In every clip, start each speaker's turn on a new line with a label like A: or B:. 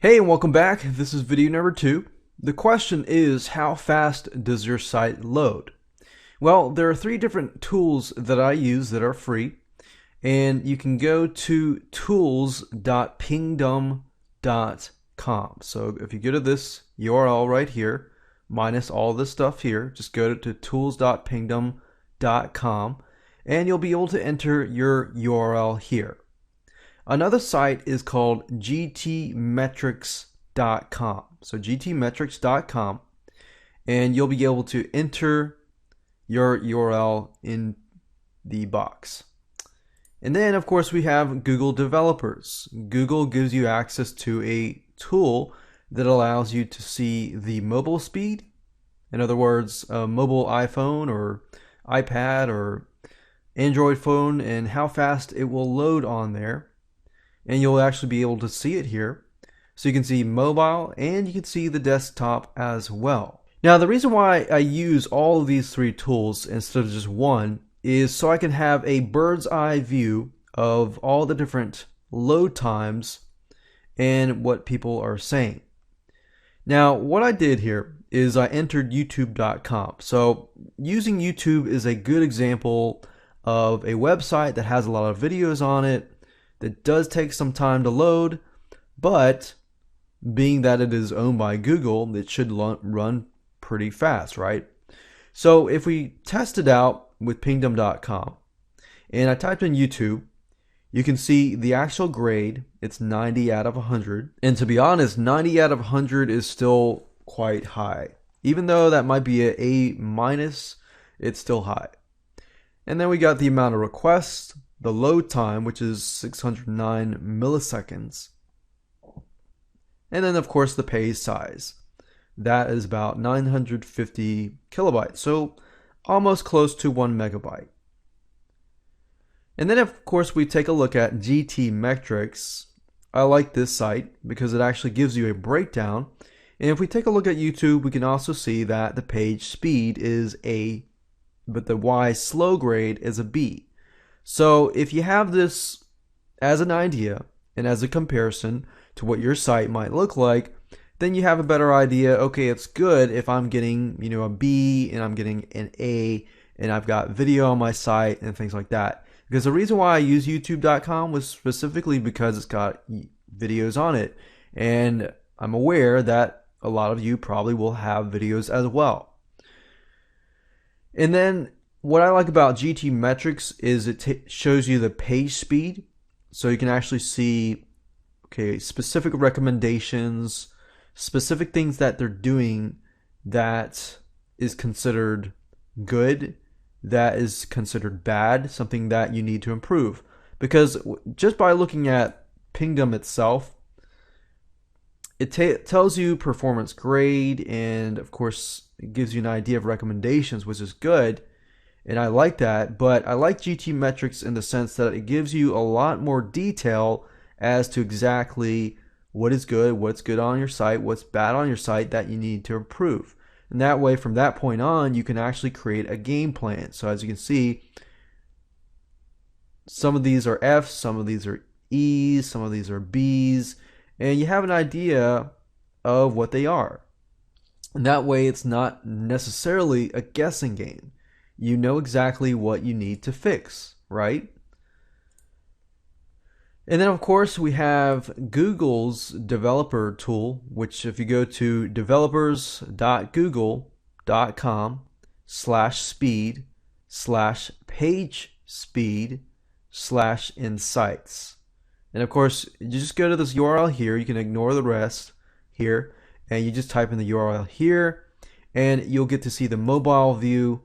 A: Hey, and welcome back. This is video number 2. The question is, how fast does your site load? Well, there are 3 different tools that I use that are free, and you can go to tools.pingdom.com. So if you go to this URL right here, minus all this stuff here, just go to tools.pingdom.com, and you'll be able to enter your URL here. Another site is called gtmetrix.com. So gtmetrix.com, and you'll be able to enter your URL in the box. And then, of course, we have Google Developers. Google gives you access to a tool that allows you to see the mobile speed. In other words, a mobile iPhone or iPad or Android phone and how fast it will load on there. And you'll actually be able to see it here. So you can see mobile and you can see the desktop as well. Now, the reason why I use all of these 3 tools instead of just one is so I can have a bird's eye view of all the different load times and what people are saying. Now, what I did here is I entered youtube.com. So using YouTube is a good example of a website that has a lot of videos on it that does take some time to load, but being that it is owned by Google, it should run pretty fast, right? So if we test it out with pingdom.com and I typed in YouTube, you can see the actual grade. It's 90 out of 100. And to be honest, 90 out of 100 is still quite high. Even though that might be an A minus, it's still high. And then we got the amount of requests, the load time, which is 609 milliseconds. And then, of course, the page size. That is about 950 kilobytes, so almost close to 1 megabyte. And then, of course, we take a look at GTmetrix. I like this site because it actually gives you a breakdown. And if we take a look at YouTube, we can also see that the page speed is A, but the Y slow grade is a B. So if you have this as an idea and as a comparison to what your site might look like, then you have a better idea. Okay, it's good if I'm getting, a B and I'm getting an A and I've got video on my site and things like that. Because the reason why I use youtube.com was specifically because it's got videos on it. And I'm aware that a lot of you probably will have videos as well. And then what I like about GTmetrix is it shows you the page speed. So you can actually see, specific recommendations, specific things that they're doing that is considered good, that is considered bad, something that you need to improve. Because just by looking at Pingdom itself, it tells you performance grade, and of course it gives you an idea of recommendations, which is good. And I like that, but I like GTmetrix in the sense that it gives you a lot more detail as to exactly what is good, what's good on your site, what's bad on your site that you need to improve. And that way, from that point on, you can actually create a game plan. So as you can see, some of these are F's, some of these are E's, some of these are B's, and you have an idea of what they are. And that way, it's not necessarily a guessing game. You know exactly what you need to fix, right? And then, of course, we have Google's developer tool, which if you go to developers.google.com/speed/page speed/insights. And of course, you just go to this URL here. You can ignore the rest here, and you just type in the URL here, and you'll get to see the mobile view,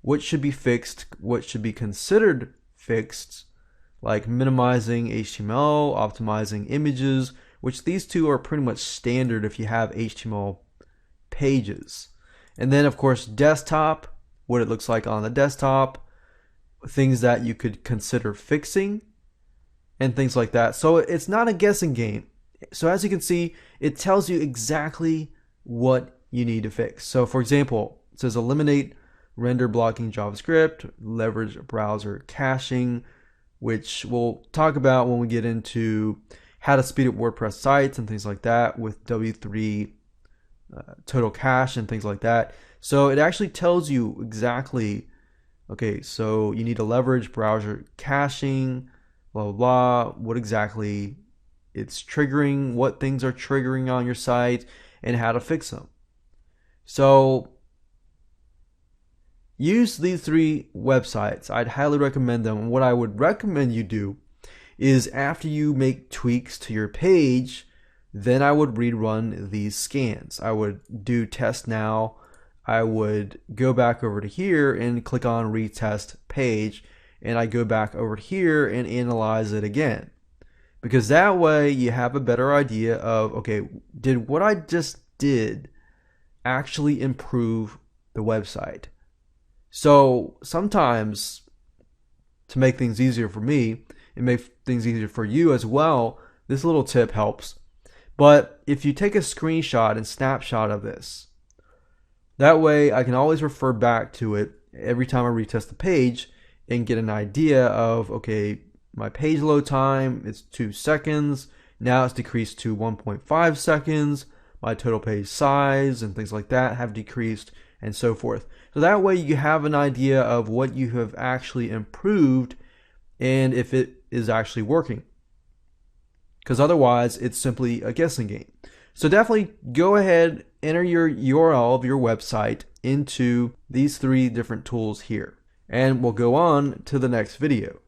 A: what should be fixed, what should be considered fixed, like minimizing HTML, optimizing images, which these 2 are pretty much standard if you have HTML pages. And then, of course, desktop, what it looks like on the desktop, things that you could consider fixing, and things like that. So it's not a guessing game. So as you can see, it tells you exactly what you need to fix. So for example, it says eliminate render blocking JavaScript, leverage browser caching, which we'll talk about when we get into how to speed up WordPress sites and things like that with W3 total cache and things like that. So it actually tells you exactly, okay, so you need to leverage browser caching, blah, blah, blah, what exactly it's triggering, what things are triggering on your site, and how to fix them. So use these 3 websites. I'd highly recommend them. What I would recommend you do is after you make tweaks to your page, then I would rerun these scans. I would do test now. I would go back over to here and click on retest page, and I go back over here and analyze it again. Because that way you have a better idea of, okay, did what I just did actually improve the website? So sometimes, to make things easier for me and make things easier for you as well, this little tip helps. But if you take a screenshot and snapshot of this, that way I can always refer back to it every time I retest the page and get an idea of, okay, my page load time is 2 seconds. Now it's decreased to 1.5 seconds. My total page size and things like that have decreased, and so forth. So that way you have an idea of what you have actually improved and if it is actually working. Because otherwise it's simply a guessing game. So definitely go ahead, enter your URL of your website into these 3 different tools here. And we'll go on to the next video.